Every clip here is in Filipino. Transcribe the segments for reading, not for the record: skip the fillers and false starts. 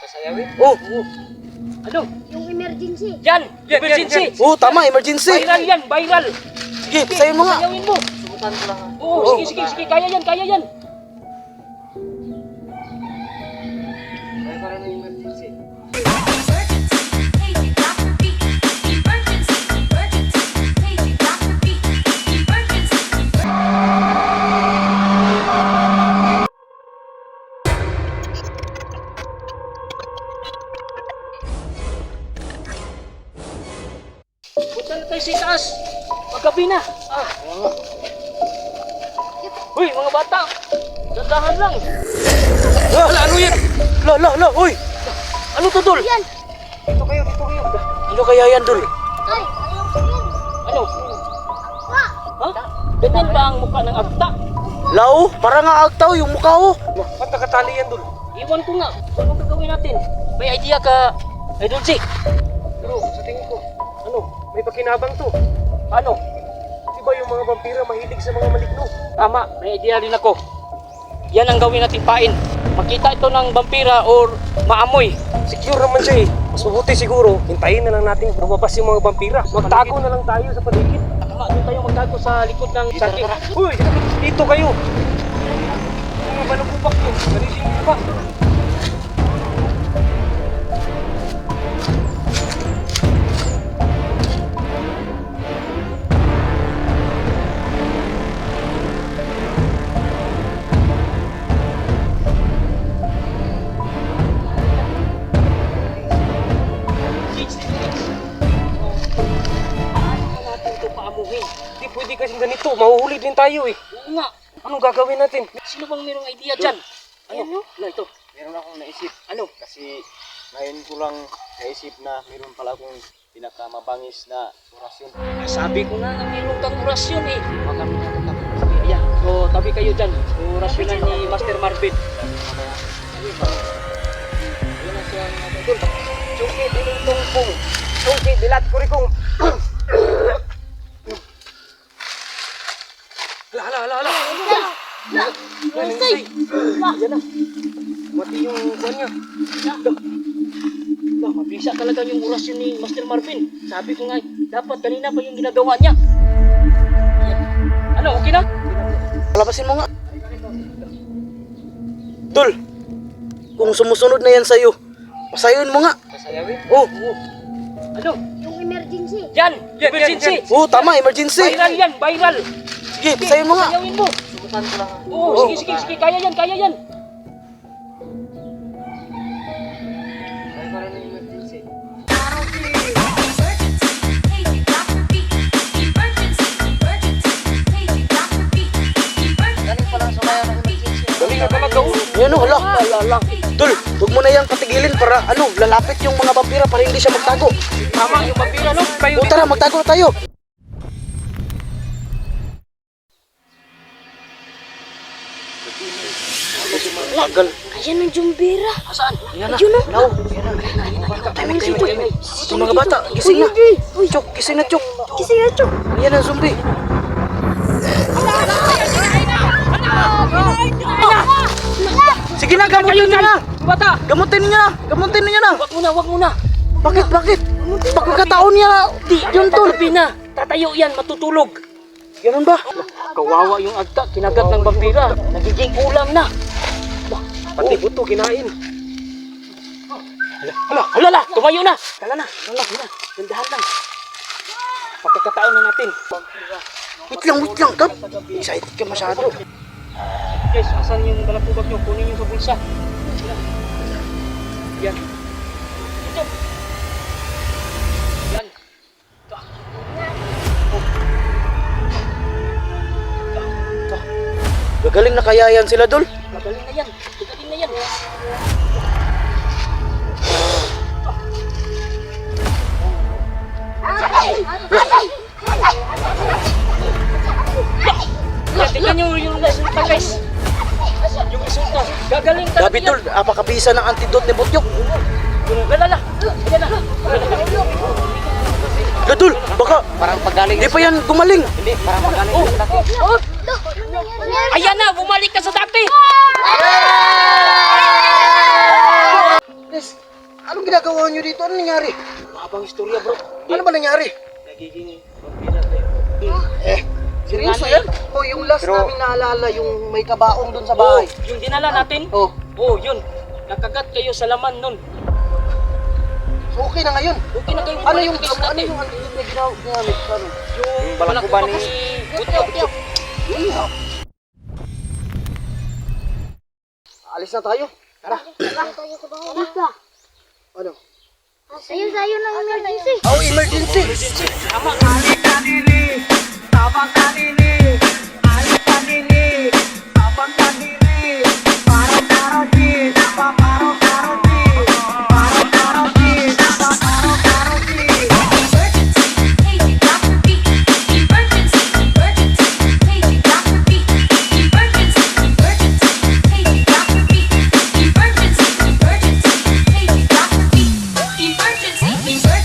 Sayawin? Oh, Ano? Yung emergency. Yan! Emergency! oh, tama, emergency. Viral yan! Viral! Sige, pasayin mo nga. Sayawin mo! Subukan ko lang. Oo, sige, sige, sige! Kaya yan! Kaya yan! Kaya pa rin yung emergency. Punta na tayo sa itaas! Magabi na! Uy, mga bata! Dandahan lang! Ano yan? La, uy. Ano to, Dol? Yan. Dito kayo, dito kayo. Ano kaya yan, Dul? Ay, ayaw ko yan. Ano? Pa. Ha? Ganyan ba ang mukha ng agta? Lao, parang nga agtaw yung mukha oh. Ba't nakatali yan dun? Iwan ko nga. Ano gagawin natin? May idea ka, Idol C? Bro, sa tingin ko, ano, may pakinabang to. Ano? Di ba yung mga vampira mahilig sa mga maligno? Tama, may idea rin ako. Yan ang gawin nating pain. Makita ito ng vampira or maamoy. Secure naman siya eh. Mas mabuti siguro, hintayin na lang natin lumabas yung mga vampira. Magtago na lang tayo sa paligid. Tama, doon tayo magtago sa likod ng saki. Uy, dito kayo. Mga balububak nyo. Nalilingin pa. Natin ito paamuhin. Di pwede kasi ganito. Mahuhuli din tayo eh. Oo nga. Anong gagawin natin? Sino bang mayroong idea dyan? Ano? Ano ito? Meron akong naisip Ano? kasi ngayon ko lang naisip na meron pala akong pinakamabangis na orasyon. Sabi ko na mayroong kang orasyon eh. Baka may nakakapit. Ayan. So, tabi kayo dyan. So, orasyonan ni Master Marvin. Ayun na siya mga idol. Chungki, diling tungkong. Chungki, dilat ko rin kong. Hala. Bonsai. Yan na. Mati yung kuwan niya. Mabisa talaga yung orasyon ni Master Marvin. Sabi ko nga, dapat kanina pa yung ginagawa niya. Ayan. Ano, okay na? Labasin mo nga. Dul, kung sumusunod na yan sa'yo, pasayin mo nga. Sayawin? Oh, Ano? Yung emergency. Yan! Emergency! oh, tama, emergency. Viral yan! Viral! Sige, pasayin mo nga. Sayawin mo! Subukan ko lang. Oo, sige, sige! Kaya yan! Kaya yan! Kaya pa rin yung emergency. Galing pa lang sumaya ng emergency. Galing na talaga oh. Yan oh, hala. Dul, huwag mo na yan patigilin para lalapit yung mga vampira para hindi siya magtago. Tama yung vampira, no? Kayo O tara, magtago na tayo. Tagal. Ayan ang jumbira. Saan? Yan na. Lao. Timing. Ito mga bata, gising na. Uy, Chok, gising na, Chok. Kasi nga, Chok. Yan ang zombie. Sige na, gamutin niyo na. Bata! Gamutin niyo na. Gamutin niyo na. Wag muna! Bakit? Pagkakataon niya, yun tol. Gabi na! Tatayo yan, matutulog! Ganun ba? Kawawa yung agta, kinagat ng vampira. Nagiging ulam na. Pati buto, kinain. Hala! Tumayo na! Hala na! Gandahan lang. Pagkakataon na natin. Wait lang, Kap. Excited ka masyado. Guys, asan yung balakubak nyo? Kunin nyo sa bulsa. Yan. Ito. Yan. Gagaling na kaya yan sila, Dol. Magaling na yan. Magaling na yan. Tingnan nyo yung resulta, guys. Yung resulta. Gagaling talaga Gabi, Dol, apakabisa ng antidote ni Butyok. Lalala. Ayan na. Gadol, baka Parang pagaling. hindi pa yan gumaling. Hindi, parang pagaling. Ayan na, bumalik ka sa dati. Yes, Anong ginagawa nyo dito? Ano nangyari? Mahabang istorya bro. Ano ba nangyari? Nagiging vampira kayo. Seryoso yan? O, yung last Pero- namin naalala, yung may kabaong dun sa bahay. Yung dinala natin? Oh, Oh, yun. Nakagat kayo sa laman nun. so okay na ngayon. Okay na kayo Ano yung bumalik kayo sa dati. antidote na ginamit? Ano? Yung balakubani. balakubani si Butyo. Alis na tayo. Tara. Tayo sa bahay. Dito. Ano? Sayo ng emergency. Oh, emergency! Tama.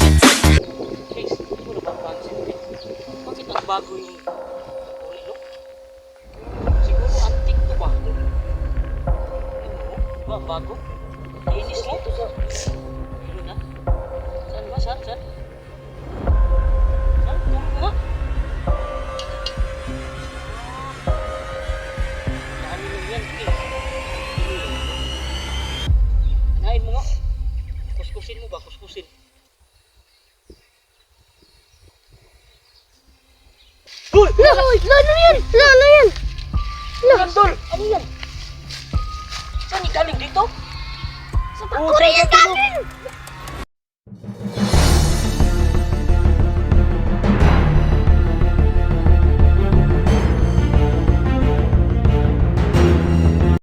Chris, hindi mo napapansin. Bakit ang bago yung ulo? Siguro antik to ba? Ano ba, bago? Inis mo? Ano na? Saan ba? Saan? Saan? Saan? Turo mo nga. Dami mo yan, Chris. Hinain mo nga. Kuskusin mo ba? Kuskusin. Uy! Lalo yan! Lalo yan! Landol! Ano yan? Saan galing dito? Sa takuri yan natin!